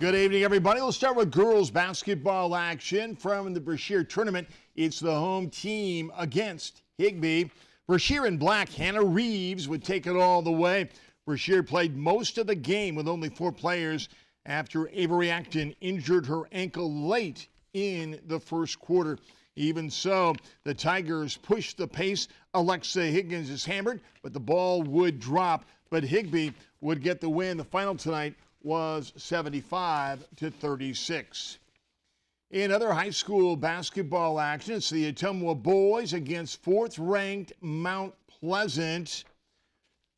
Good evening, everybody. We'll start with girls basketball action from the Brashear tournament. It's the home team against Higbee. Brashear in black, Hannah Reeves would take it all the way. Brashear played most of the game with only 4 players after Avery Acton injured her ankle late in the first quarter. Even so, the Tigers pushed the pace. Alexa Higgins is hammered, but the ball would drop. But Higbee would get the win. The final tonight was 75-36. In other high school basketball action, it's the Ottumwa boys against 4th-ranked Mount Pleasant.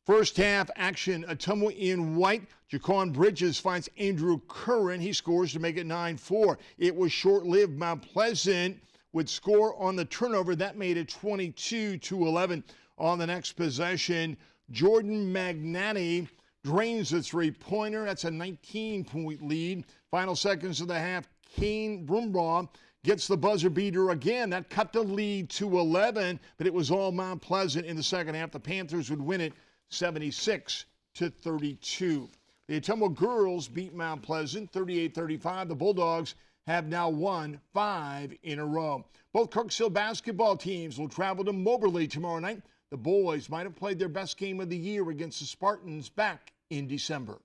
First half action, Ottumwa in white. Jaquan Bridges finds Andrew Curran. He scores to make it 9-4. It was short-lived. Mount Pleasant would score on the turnover. That made it 22-11. On the next possession, Jordan Magnani drains the three-pointer. That's a 19-point lead. Final seconds of the half, Kane Brumbaugh gets the buzzer beater again. That cut the lead to 11, but it was all Mount Pleasant in the second half. The Panthers would win it 76-32. The Ottumwa girls beat Mount Pleasant 38-35. The Bulldogs have now won 5 in a row. Both Kirksville basketball teams will travel to Moberly tomorrow night. The boys might have played their best game of the year against the Spartans back in December.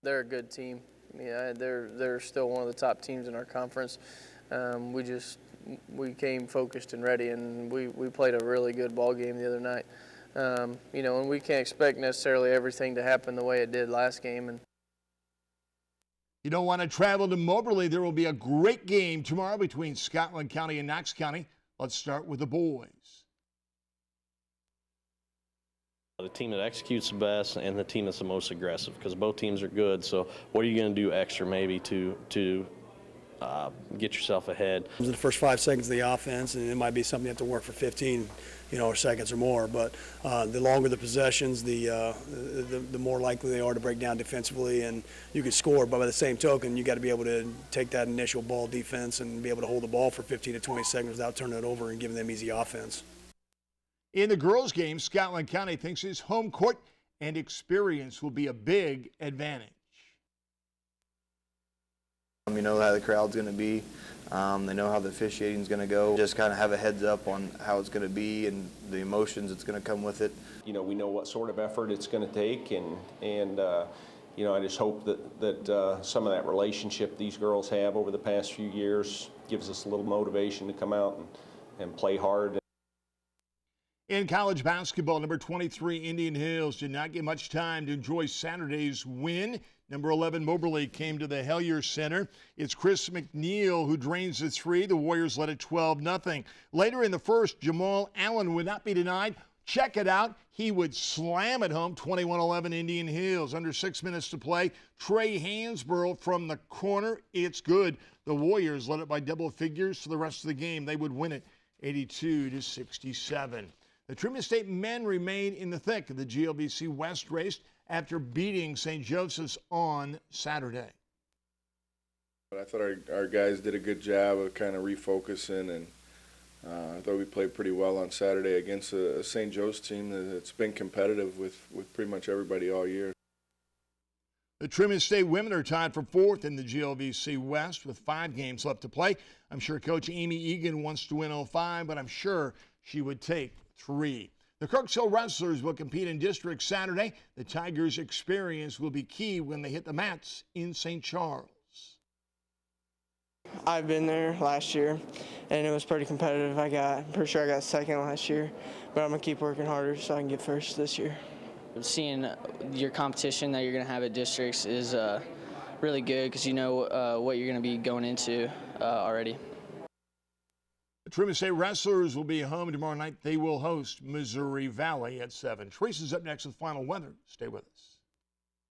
They're a good team. Yeah, they're still one of the top teams in our conference. We came focused and ready, and we played a really good ball game the other night. And we can't expect necessarily everything to happen the way it did last game. And you don't want to travel to Moberly. There will be a great game tomorrow between Scotland County and Knox County. Let's start with the boys. The team that executes the best and the team that's the most aggressive, because both teams are good. So what are you going to do extra maybe to get yourself ahead? The first 5 seconds of the offense, and it might be something you have to work for 15 or seconds or more. But the longer the possessions, the more likely they are to break down defensively, and you can score. But by the same token, you got to be able to take that initial ball defense and be able to hold the ball for 15 to 20 seconds without turning it over and giving them easy offense. In the girls' game, Scotland County thinks his home court and experience will be a big advantage. You know how the crowd's going to be. They know how the officiating's going to go. Just kind of have a heads up on how it's going to be and the emotions that's going to come with it. We know what sort of effort it's going to take, and I just hope that some of that relationship these girls have over the past few years gives us a little motivation to come out and play hard. In college basketball, number 23 Indian Hills did not get much time to enjoy Saturday's win. Number 11 Moberly came to the Hellier Center. It's Chris McNeil who drains the three. The Warriors led it 12-0. Later in the first, Jamal Allen would not be denied. Check it out. He would slam it home, 21-11 Indian Hills. Under 6 minutes to play, Trey Hansborough from the corner. It's good. The Warriors led it by double figures for the rest of the game. They would win it 82-67. The Truman State men remain in the thick of the GLVC West race after beating St. Joseph's on Saturday. I thought our guys did a good job of kind of refocusing, and I thought we played pretty well on Saturday against a St. Joe's team that's been competitive with pretty much everybody all year. The Truman State women are tied for 4th in the GLVC West with 5 games left to play. I'm sure Coach Amy Egan wants to win all 5, but I'm sure she would take 3. The Kirksville Wrestlers will compete in district Saturday. The Tigers' experience will be key when they hit the mats in St. Charles. I've been there last year, and it was pretty competitive. I'm pretty sure I got second last year, but I'm going to keep working harder so I can get first this year. Seeing your competition that you're going to have at districts is really good because you know what you're going to be going into already. The Truman State Wrestlers will be home tomorrow night. They will host Missouri Valley at 7. Teresa's up next with final weather. Stay with us.